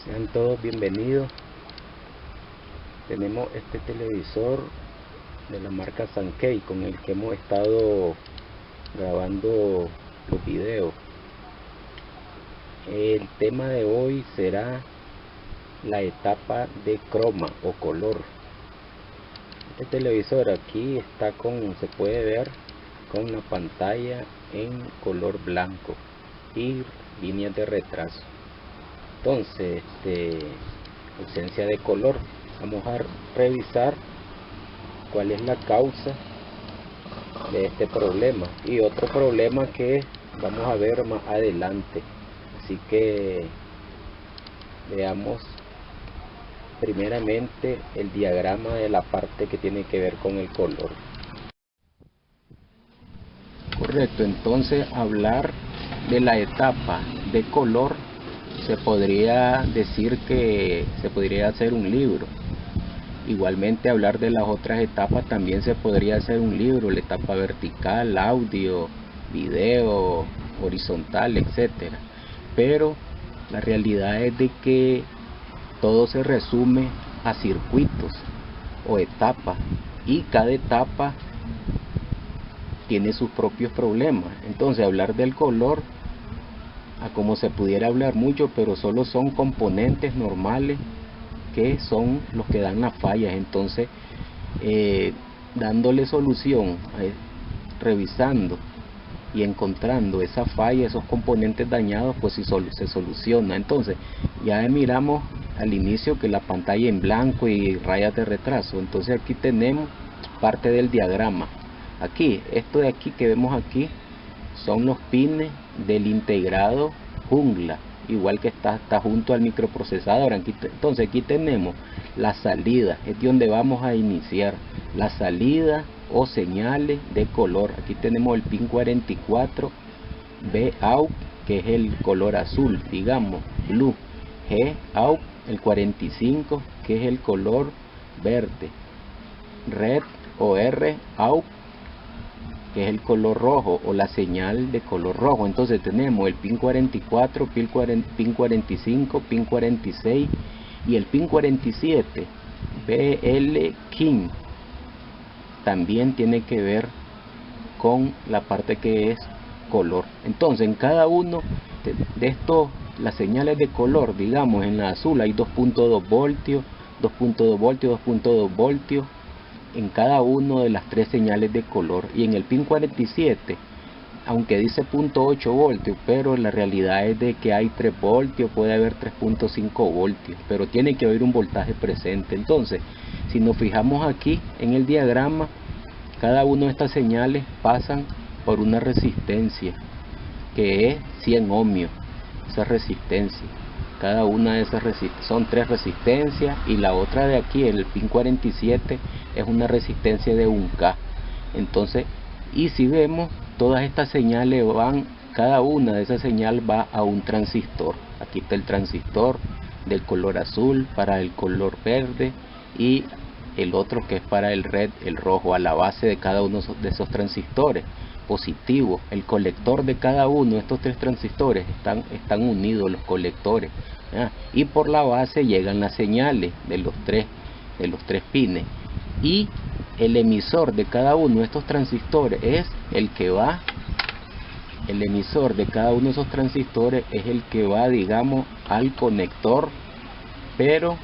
Sean todos bienvenidos. Tenemos este televisor de la marca Sankei con el que hemos estado grabando los videos. El tema de hoy será la etapa de croma o color. Este televisor aquí está se puede ver con la pantalla en color blanco y líneas de retraso. Entonces, ausencia de color. Vamos a revisar cuál es la causa de este problema y otro problema que vamos a ver más adelante. Así que veamos primeramente el diagrama de la parte que tiene que ver con el color. Correcto, entonces hablar de la etapa de color se podría decir que se podría hacer un libro. Igualmente hablar de las otras etapas también se podría hacer un libro, la etapa vertical, audio, video, horizontal, etcétera. Pero la realidad es de que todo se resume a circuitos o etapas, y cada etapa tiene sus propios problemas. Entonces hablar del color, a como se pudiera hablar mucho, pero solo son componentes normales que son los que dan las fallas. Entonces dándole solución, revisando y encontrando esa falla, esos componentes dañados, pues si se soluciona. Entonces ya miramos al inicio que la pantalla en blanco y rayas de retraso. Entonces aquí tenemos parte del diagrama. Aquí, esto de aquí que vemos aquí son los pines del integrado jungla, igual que está junto al microprocesador. Entonces aquí tenemos la salida, es donde vamos a iniciar la salida o señales de color. Aquí tenemos el pin 44 B out, que es el color azul, digamos blue, G out el 45, que es el color verde, red o R out, que es el color rojo o la señal de color rojo. Entonces tenemos el pin 44, pin 45, pin 46 y el pin 47 BL King. También tiene que ver con la parte que es color. Entonces en cada uno de estos, las señales de color, digamos en la azul hay 2.2 voltios, 2.2 voltios, 2.2 voltios en cada uno de las tres señales de color. Y en el pin 47, aunque dice 0.8 voltios, pero la realidad es de que hay 3 voltios, puede haber 3.5 voltios, pero tiene que haber un voltaje presente. Entonces, si nos fijamos aquí en el diagrama, cada una de estas señales pasan por una resistencia que es 100 ohmios, esa resistencia. Cada una de esas son 3 resistencias, y la otra de aquí, el pin 47, es una resistencia de 1K. Entonces, y si vemos, todas estas señales van, cada una de esas señales va a un transistor. Aquí está el transistor del color azul para el color verde, y el otro que es para el red, el rojo, a la base de cada uno de esos transistores positivo. El colector de cada uno de estos 3 transistores están unidos, los colectores, y por la base llegan las señales de los tres pines, y el emisor de cada uno de estos transistores es el que va, el emisor de cada uno de esos transistores es el que va, digamos, al conector, pero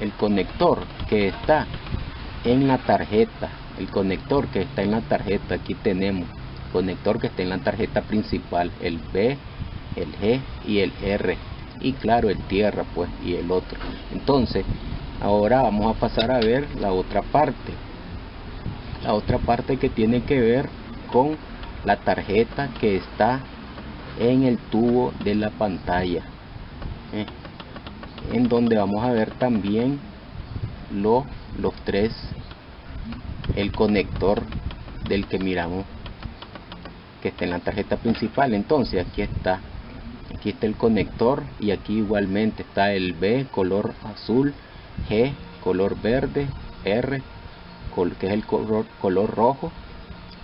el conector que está en la tarjeta, aquí tenemos conector que está en la tarjeta principal, el B, el G y el R, y claro el tierra pues, y el otro. Entonces ahora vamos a pasar a ver la otra parte que tiene que ver con la tarjeta que está en el tubo de la pantalla, en donde vamos a ver también los 3, el conector del que miramos que está en la tarjeta principal. Entonces aquí está el conector, y aquí igualmente está el B color azul, G color verde, R que es el color rojo,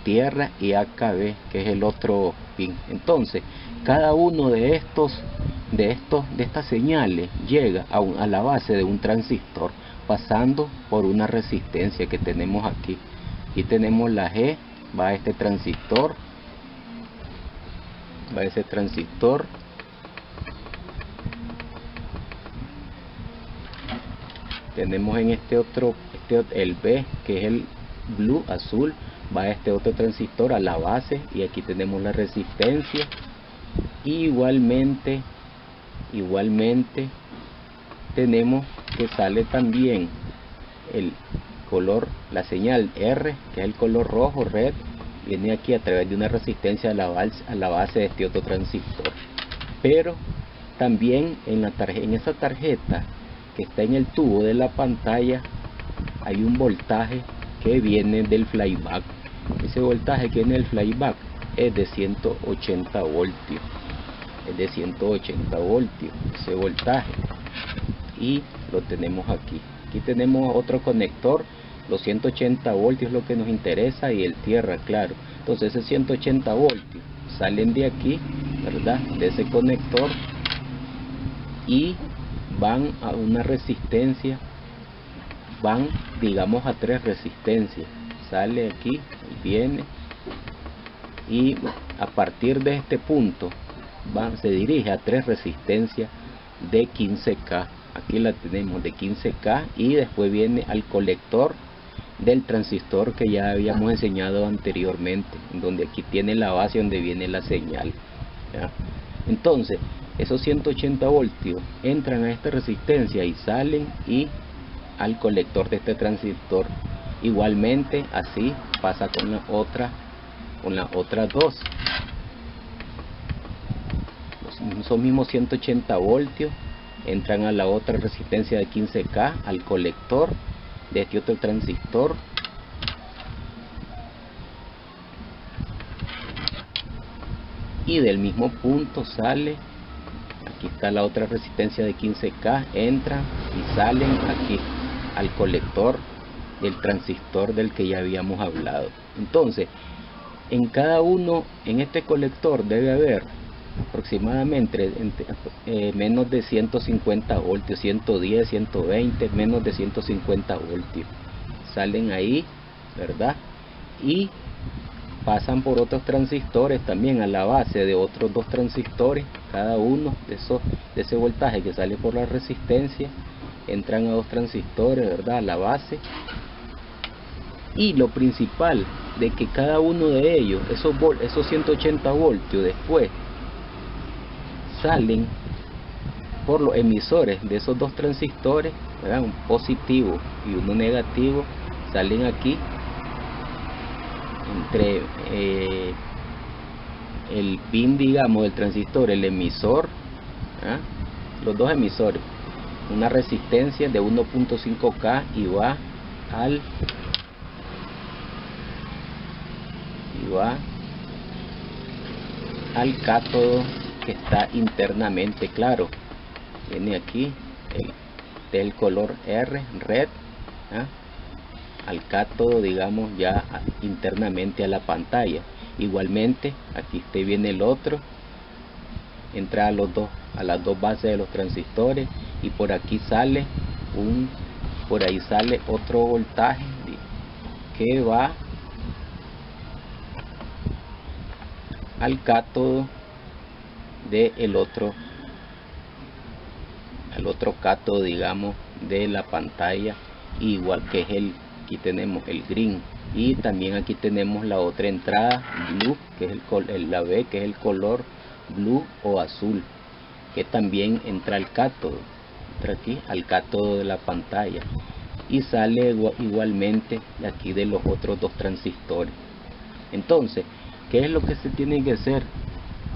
tierra, y AKB que es el otro pin. Entonces cada uno de estos de estas señales llega a la base de un transistor, pasando por una resistencia que tenemos aquí. Aquí tenemos la G, va a este transistor, va a ese transistor, tenemos en este otro, el B, que es el blue, azul, va a este otro transistor, a la base, y aquí tenemos la resistencia. Igualmente tenemos que sale también el color, la señal R, que es el color rojo, red, viene aquí a través de una resistencia a la base de este otro transistor. Pero también en esa tarjeta que está en el tubo de la pantalla hay un voltaje que viene del flyback. Ese voltaje que viene del flyback es de 180 voltios, es de 180 voltios ese voltaje, y lo tenemos aquí. Aquí tenemos otro conector, los 180 voltios es lo que nos interesa, y el tierra, claro. Entonces esos 180 voltios salen de aquí, ¿verdad?, de ese conector, y van a una resistencia, van, digamos, a 3 resistencias. Sale aquí, viene, y a partir de este punto se dirige a 3 resistencias de 15K. Aquí la tenemos de 15K, y después viene al colector del transistor que ya habíamos enseñado anteriormente, donde aquí tiene la base donde viene la señal, ¿ya? Entonces esos 180 voltios entran a esta resistencia y salen y al colector de este transistor. Igualmente así pasa con la otra, dos. Esos mismos 180 voltios entran a la otra resistencia de 15K, al colector de este otro transistor, y del mismo punto sale. Aquí está la otra resistencia de 15K, entran y salen aquí al colector del transistor del que ya habíamos hablado. Entonces, en cada uno, en este colector debe haber aproximadamente menos de 150 voltios, 110, 120, menos de 150 voltios. Salen ahí, ¿verdad? Y pasan por otros transistores también a la base de otros 2 transistores. Cada uno de ese voltaje que sale por la resistencia entran a 2 transistores, ¿verdad?, a la base. Y lo principal de que cada uno de ellos, esos 180 voltios, después salen por los emisores de esos 2 transistores, ¿verdad?, un positivo y uno negativo, salen aquí entre el pin, digamos, del transistor, el emisor, ¿ah?, los 2 emisores, una resistencia de 1.5K, y va al cátodo que está internamente, claro, viene aquí del color R, red, ¿ah?, al cátodo, digamos, ya internamente a la pantalla. Igualmente aquí viene el otro, entra a las dos bases de los transistores, y por aquí sale por ahí sale otro voltaje que va al cátodo del otro, al otro cátodo, digamos, de la pantalla, igual que es aquí tenemos el green, y también aquí tenemos la otra entrada blue, que es la B, que es el color blue o azul, que también entra al cátodo, entra aquí al cátodo de la pantalla, y sale igualmente de aquí de los otros 2 transistores. Entonces, ¿qué es lo que se tiene que hacer?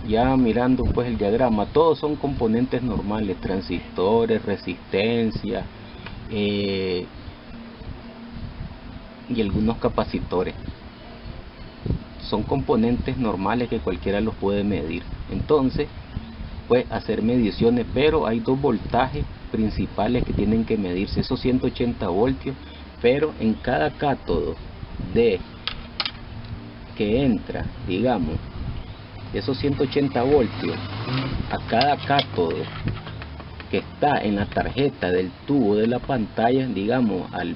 Ya mirando pues el diagrama, todos son componentes normales, transistores, resistencia, y algunos capacitores. Son componentes normales que cualquiera los puede medir. Entonces, pues hacer mediciones, pero hay 2 voltajes principales que tienen que medirse, esos 180 voltios, pero en cada cátodo que entra, digamos, esos 180 voltios a cada cátodo que está en la tarjeta del tubo de la pantalla, digamos al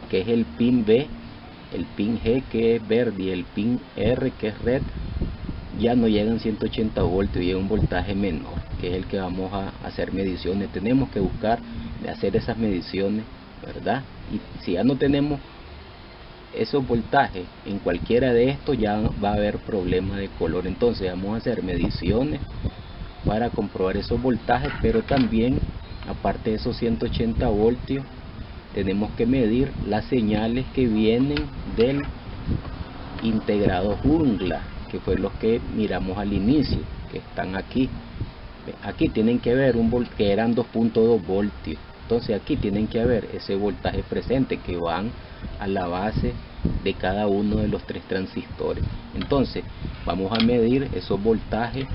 que es el pin B, el pin G que es verde y el pin R que es red, ya no llegan 180 voltios, llega un voltaje menor, que es el que vamos a hacer mediciones. Tenemos que buscar de hacer esas mediciones, ¿verdad? Y si ya no tenemos esos voltajes en cualquiera de estos, ya va a haber problema de color. Entonces vamos a hacer mediciones para comprobar esos voltajes, pero también aparte de esos 180 voltios tenemos que medir las señales que vienen del integrado jungla, que fue los que miramos al inicio, que están aquí. Aquí tienen que ver que eran 2.2 voltios. Entonces aquí tienen que haber ese voltaje presente que van a la base de cada uno de los 3 transistores. Entonces vamos a medir esos voltajes.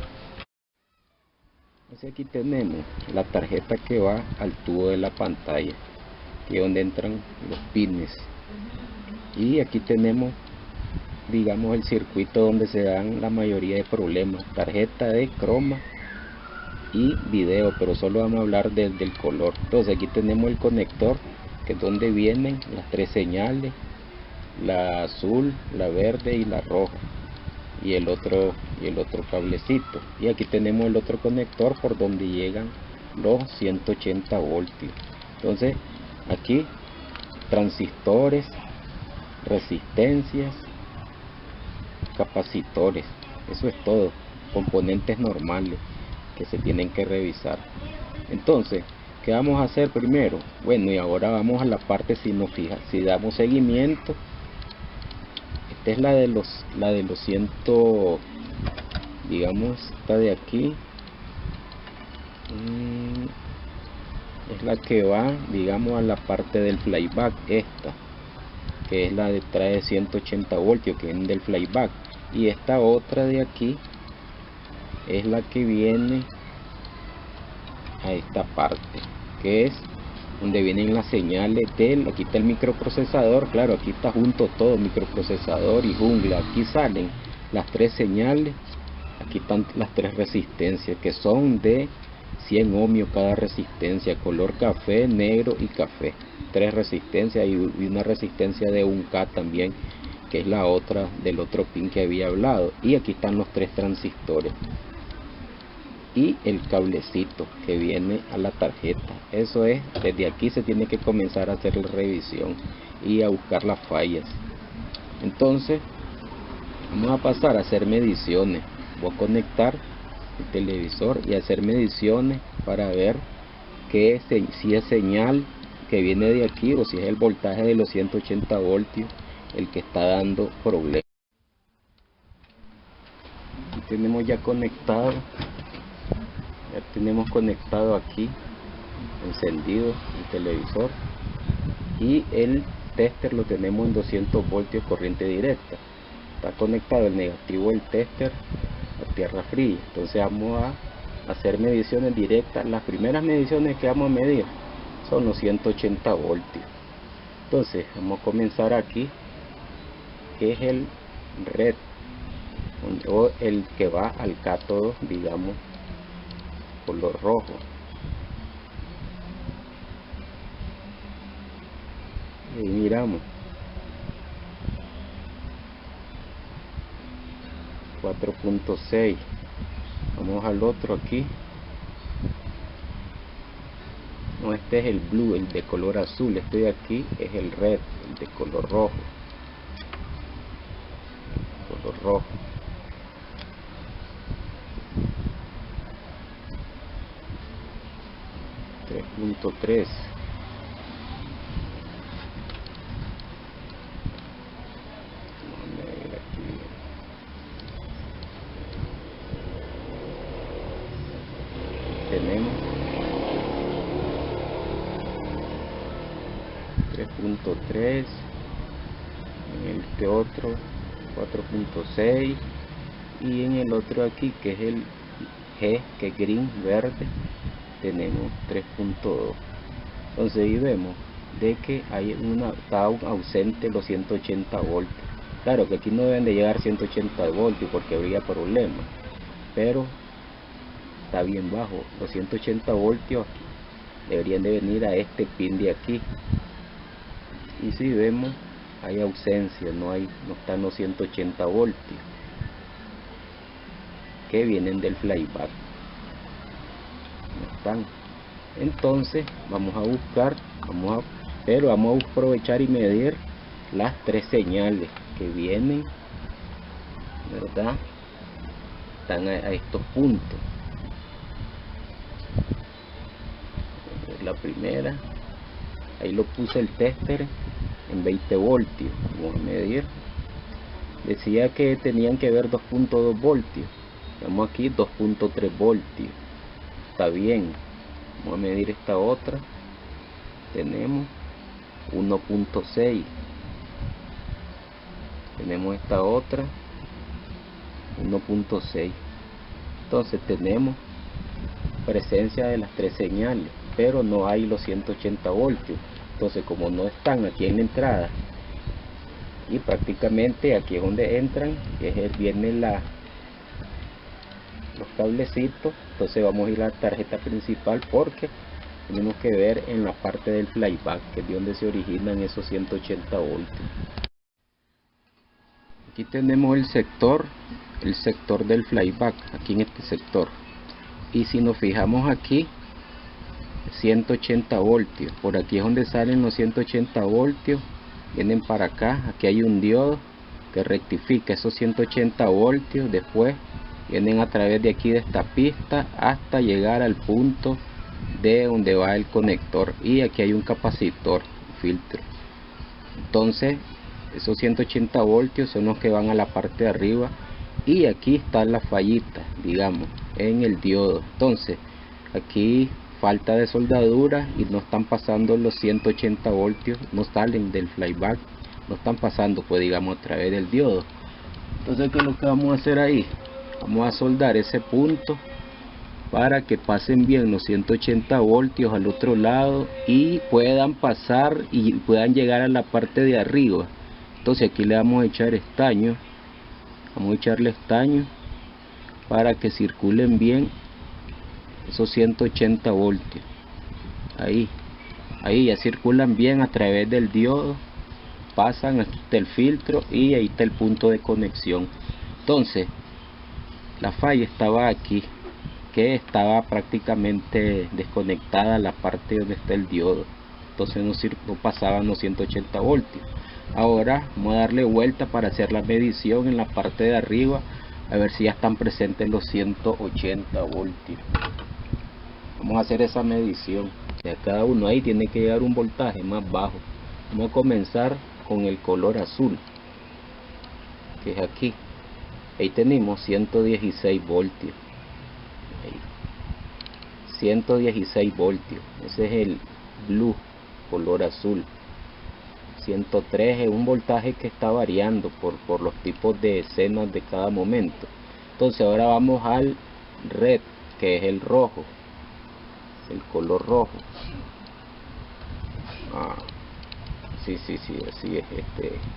Entonces aquí tenemos la tarjeta que va al tubo de la pantalla, que es donde entran los pines. Y aquí tenemos, digamos, el circuito donde se dan la mayoría de problemas: tarjeta de croma y video, pero solo vamos a hablar del color. Entonces aquí tenemos el conector, que es donde vienen las 3 señales: la azul, la verde y la roja, y el otro cablecito. Y aquí tenemos el otro conector por donde llegan los 180 voltios. Entonces aquí transistores, resistencias, capacitores, eso es todo, componentes normales que se tienen que revisar. Entonces, ¿qué vamos a hacer primero? Bueno, y ahora vamos a la parte, si damos seguimiento. Esta es la de los 100, digamos, esta de aquí es la que va, digamos, a la parte del flyback, esta que es la de trae 180 voltios, que viene del flyback, y esta otra de aquí es la que viene a esta parte, que es donde vienen las señales aquí está el microprocesador. Claro, aquí está junto todo, microprocesador y jungla. Aquí salen las 3 señales, aquí están las 3 resistencias, que son de 100 ohmios cada resistencia, color café, negro y café. 3 resistencias y una resistencia de 1K también, que es la otra del otro pin que había hablado. Y aquí están los 3 transistores y el cablecito que viene a la tarjeta. Eso es, desde aquí se tiene que comenzar a hacer la revisión y a buscar las fallas. Entonces vamos a pasar a hacer mediciones. Voy a conectar el televisor y hacer mediciones para ver si es señal que viene de aquí o si es el voltaje de los 180 voltios el que está dando problemas. Aquí tenemos ya conectado. Ya tenemos conectado aquí, encendido el televisor, y el tester lo tenemos en 200 voltios corriente directa. Está conectado el negativo del tester a tierra fría. Entonces vamos a hacer mediciones directas. Las primeras mediciones que vamos a medir son los 180 voltios. Entonces vamos a comenzar aquí, que es el red, o el que va al cátodo, digamos, color rojo. Y miramos 4.6. vamos al otro aquí. No, este es el blue, el de color azul. Este de aquí es el red, el de color rojo. 3.3. Tenemos 3.3. en este otro 4.6, y en el otro aquí, que es el G, que es green, verde, tenemos 3.2. Entonces ahí vemos de que está ausente los 180 voltios. Claro que aquí no deben de llegar 180 voltios porque habría problema, pero está bien bajo. Los 180 voltios deberían de venir a este pin de aquí, y si vemos hay ausencia, no están los 180 voltios que vienen del flyback, no están. Entonces vamos a buscar, pero vamos a aprovechar y medir las tres señales que vienen, ¿verdad? Están a estos puntos. La primera, ahí lo puse el tester en 20 voltios. Vamos a medir. Decía que tenían que ver 2.2 voltios. Vamos aquí 2.3 voltios. Está bien. Vamos a medir esta otra. Tenemos 1.6. Tenemos esta otra 1.6. Entonces tenemos presencia de las tres señales, pero no hay los 180 voltios. Entonces, como no están aquí en la entrada, y prácticamente aquí es donde entran, vienen los cablecitos, entonces vamos a ir a la tarjeta principal, porque tenemos que ver en la parte del flyback, que es de donde se originan esos 180 voltios. Aquí tenemos el sector del flyback, aquí en este sector, y si nos fijamos aquí, 180 voltios, por aquí es donde salen los 180 voltios, vienen para acá, aquí hay un diodo que rectifica esos 180 voltios, después vienen a través de aquí de esta pista hasta llegar al punto de donde va el conector, y aquí hay un capacitor, filtro. Entonces esos 180 voltios son los que van a la parte de arriba, y aquí está la fallita, digamos, en el diodo. Entonces aquí falta de soldadura y no están pasando los 180 voltios, no salen del flyback, no están pasando, pues digamos, a través del diodo. Entonces, ¿qué es lo que vamos a hacer ahí? Vamos a soldar ese punto para que pasen bien los 180 voltios al otro lado y puedan pasar y puedan llegar a la parte de arriba. Entonces aquí le vamos a echar estaño, vamos a echarle estaño para que circulen bien esos 180 voltios. Ahí ya circulan bien a través del diodo, pasan hasta el filtro y ahí está el punto de conexión. Entonces la falla estaba aquí, que estaba prácticamente desconectada la parte donde está el diodo, entonces no pasaban los 180 voltios. Ahora vamos a darle vuelta para hacer la medición en la parte de arriba, a ver si ya están presentes los 180 voltios. Vamos a hacer esa medición. A cada uno ahí tiene que llegar un voltaje más bajo. Vamos a comenzar con el color azul, que es aquí. Ahí tenemos 116 voltios. Ahí. 116 voltios. Ese es el blue, color azul. 103 es un voltaje que está variando por los tipos de escenas de cada momento. Entonces ahora vamos al red, que es el rojo. El color rojo. Sí, así es,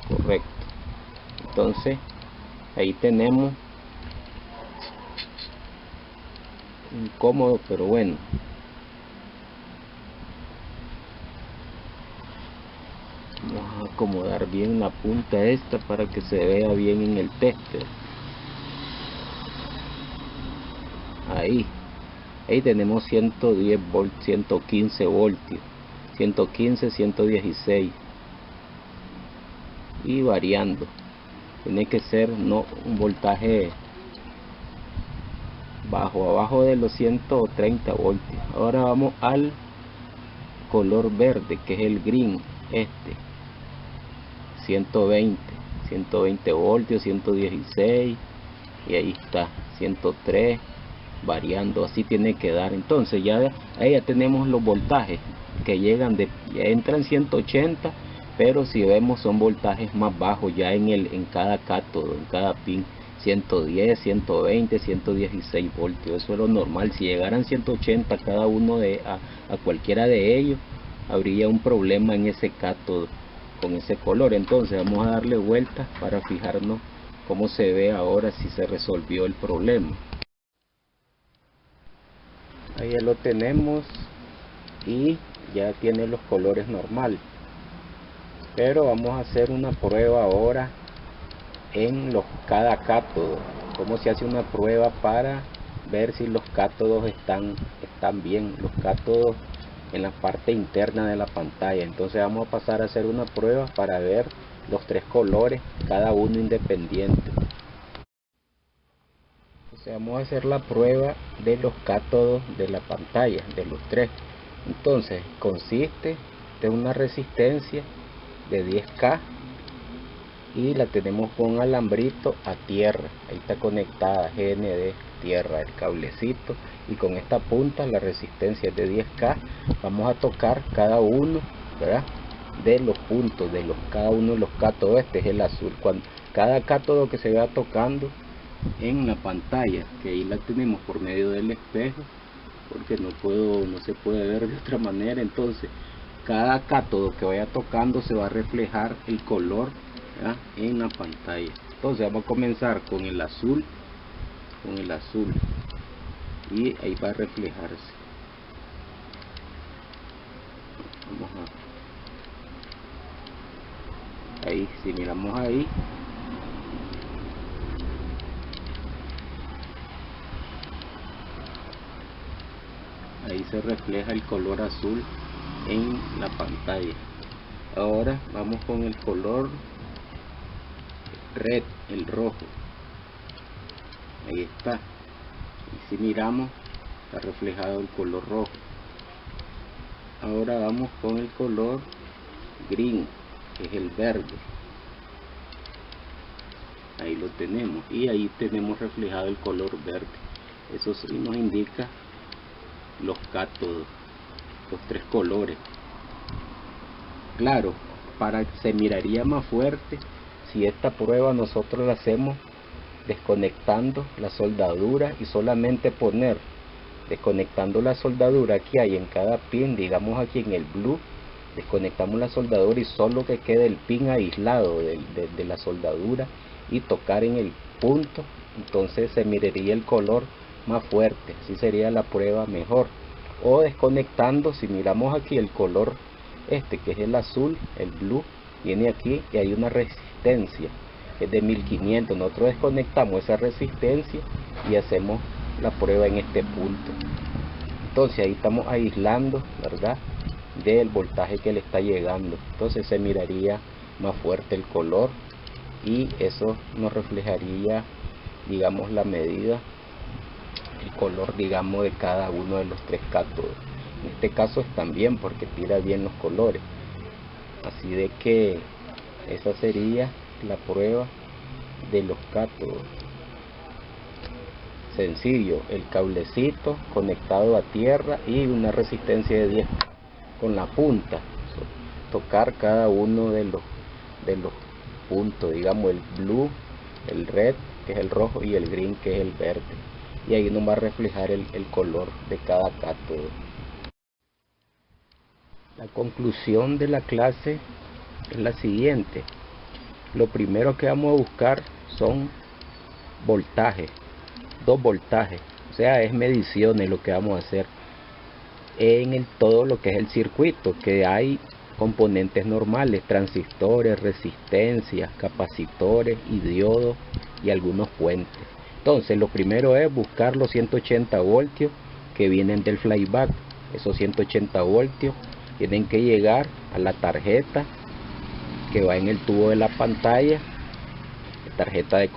correcto. Entonces ahí tenemos, incómodo, pero bueno. Vamos a acomodar bien la punta esta para que se vea bien en el tester. Ahí tenemos 110 voltios, 115 voltios, 115, 116 y variando. Tiene que ser no un voltaje bajo, abajo de los 130 voltios. Ahora vamos al color verde, que es el green, 120 voltios, 116, y ahí está 103, variando, así tiene que dar. Entonces ahí ya tenemos los voltajes que llegan ya entran 180, pero si vemos son voltajes más bajos ya en cada cátodo, en cada pin. 110, 120, 116 voltios, eso es lo normal. Si llegaran 180 cada uno a cualquiera de ellos, habría un problema en ese cátodo. con ese color. Entonces vamos a darle vuelta para fijarnos cómo se ve ahora, si se resolvió el problema. Ahí ya lo tenemos y ya tiene los colores normales, pero vamos a hacer una prueba ahora en cada cátodo. Cómo se hace una prueba para ver si los cátodos están bien, los cátodos en la parte interna de la pantalla. Entonces vamos a pasar a hacer una prueba para ver los tres colores, cada uno independiente. Entonces vamos a hacer la prueba de los cátodos de la pantalla, de los tres. Entonces consiste de una resistencia de 10K y la tenemos con alambrito a tierra. Ahí está conectada GND tierra, el cablecito, y con esta punta la resistencia es de 10K. Vamos a tocar cada uno, ¿verdad?, de los puntos de cada uno de los cátodos. Este es el azul. Cada cátodo que se va tocando en la pantalla, que ahí la tenemos por medio del espejo, porque no se puede ver de otra manera. Entonces cada cátodo que vaya tocando se va a reflejar el color, ¿verdad?, en la pantalla. Entonces vamos a comenzar con el azul, y ahí va a reflejarse. Ahí, si miramos ahí, ahí se refleja el color azul en la pantalla. Ahora vamos con el color red, el rojo. Ahí está. Y si miramos, está reflejado el color rojo. Ahora vamos con el color green, que es el verde. Ahí lo tenemos, y ahí tenemos reflejado el color verde. Eso sí nos indica los cátodos, los tres colores. Claro, se miraría más fuerte si esta prueba nosotros la hacemos desconectando la soldadura y solamente desconectando la soldadura que hay en cada pin. Digamos aquí en el blue, desconectamos la soldadura y solo que quede el pin aislado de la soldadura, y tocar en el punto. Entonces se miraría el color más fuerte, así sería la prueba mejor. O desconectando, si miramos aquí el color que es el azul, el blue, viene aquí y hay una resistencia, es de 1500. Nosotros desconectamos esa resistencia y hacemos la prueba en este punto. Entonces ahí estamos aislando, ¿verdad?, del voltaje que le está llegando. Entonces se miraría más fuerte el color, y eso nos reflejaría, digamos, la medida, el color, digamos, de cada uno de los tres cátodos. En este caso están bien porque tira bien los colores. Así de que esa sería la prueba de los cátodos. Sencillo, el cablecito conectado a tierra y una resistencia de 10 con la punta. Tocar cada uno de los puntos, digamos el blue, el red, que es el rojo, y el green, que es el verde, y ahí nos va a reflejar el color de cada cátodo. La conclusión de la clase es la siguiente. Lo primero que vamos a buscar son voltajes, 2 voltajes, o sea, es mediciones lo que vamos a hacer en todo lo que es el circuito, que hay componentes normales, transistores, resistencias, capacitores y diodos y algunos puentes. Entonces lo primero es buscar los 180 voltios que vienen del flyback. Esos 180 voltios tienen que llegar a la tarjeta que va en el tubo de la pantalla, tarjeta de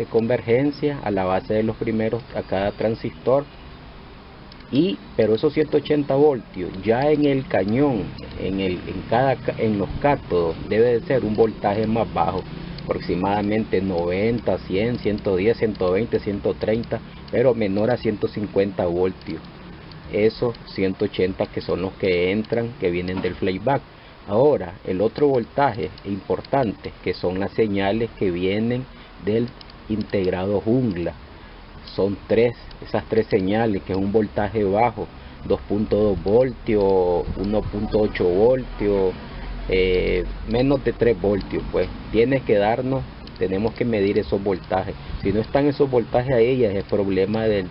convergencia, a la base de los primeros, a cada transistor. Pero esos 180 voltios ya en el cañón, en los cátodos, debe de ser un voltaje más bajo, aproximadamente 90, 100, 110, 120, 130, pero menor a 150 voltios. Esos 180 que son los que entran, que vienen del playback. Ahora, el otro voltaje importante, que son las señales que vienen del integrado jungla. Son esas tres señales, que es un voltaje bajo, 2.2 voltios, 1.8 voltios, menos de 3 voltios, pues tenemos que medir esos voltajes. Si no están esos voltajes ahí, ya es el problema del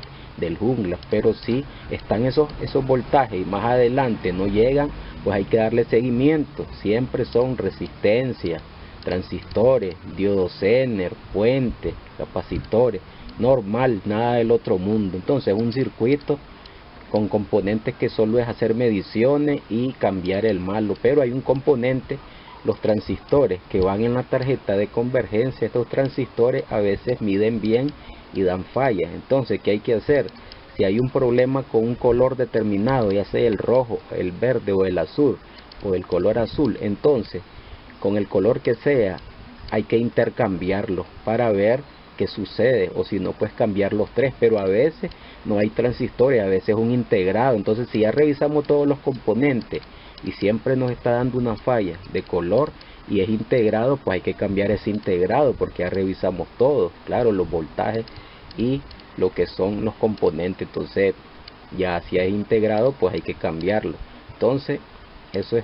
jungla, pero si están esos voltajes y más adelante no llegan, pues hay que darle seguimiento. Siempre son resistencia, transistores, diodos Zener, puentes, capacitores, normal, nada del otro mundo. Entonces un circuito con componentes que solo es hacer mediciones y cambiar el malo, pero hay un componente, los transistores que van en la tarjeta de convergencia. Estos transistores a veces miden bien y dan fallas. Entonces, ¿qué hay que hacer? Si hay un problema con un color determinado, ya sea el rojo, el verde o el azul, o el color azul, entonces con el color que sea hay que intercambiarlo para ver qué sucede, o si no, pues cambiar los tres. Pero a veces no hay transistores, a veces es un integrado. Entonces, si ya revisamos todos los componentes y siempre nos está dando una falla de color y es integrado, pues hay que cambiar ese integrado, porque ya revisamos todo, claro, los voltajes y lo que son los componentes. Entonces ya si es integrado, pues hay que cambiarlo. Entonces eso es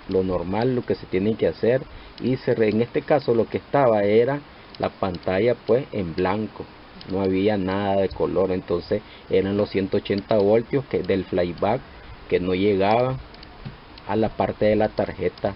lo normal, lo que se tiene que hacer. Y en este caso lo que estaba era la pantalla pues en blanco, no había nada de color. Entonces eran los 180 voltios del flyback que no llegaban a la parte de la tarjeta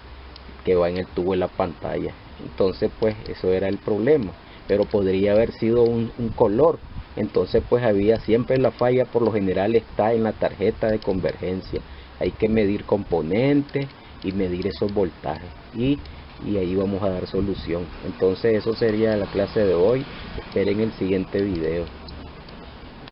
que va en el tubo de la pantalla. Entonces pues eso era el problema, pero podría haber sido un color. Entonces pues había siempre la falla, por lo general está en la tarjeta de convergencia. Hay que medir componentes y medir esos voltajes y ahí vamos a dar solución. Entonces eso sería la clase de hoy. Esperen el siguiente video.